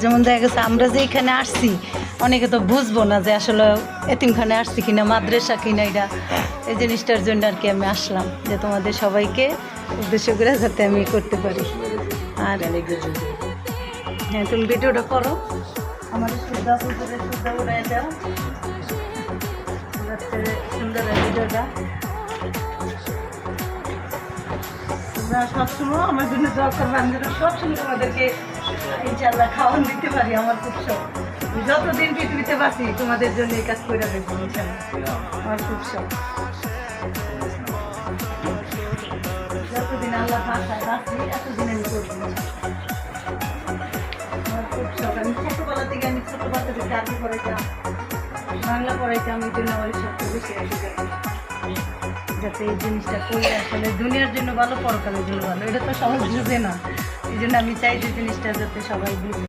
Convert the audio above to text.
যেমন দেখা গেছে আমরা যে এখানে আসছি অনেকে তো বুঝবো না যে আসলে এতিমখানে আসছি কিনা মাদ্রাসা কিনা এটা এই জিনিসটার জন্য আর কি আমি আসলাম যে তোমাদের সবাইকে উদ্দেশ্য করে যাতে আমি করতে পারি। আর হ্যাঁ তুমি ভিডিওটা করো, আমাদের সুবিধা সুবিধা উড়াই যাও সুন্দর ভিডিওটা। তোমরা সবসময় আমার জন্য দোয়া করবে, আমি যেন সবসময় তোমাদেরকে ইনশাআল্লাহ খাওয়ান দিতে পারি। আমার খুব শখ, যতদিন পৃথিবীতে বাঁচি তোমাদের জন্য এই কাজ করে দেখবো ইনশাআল্লাহ। আমার খুব শখ, যতদিন আল্লাহ ভাষায় বাঁচি এতদিন আমি করবো। আমার খুব শখ, আমি ছোটবেলা থেকে আমি ছোট বাচ্চাদেরকে আগে পড়াইতাম, বাংলা পড়াইতাম, এই জন্য আমার সবচেয়ে বেশি আসে যাতে এই জিনিসটা করলে আসলে দুনিয়ার জন্য ভালো, পরকালের জন্য ভালো। এটা তো সবাই বুঝে না, এই জন্য আমি চাই যে জিনিসটা যাতে সবাই বুঝে।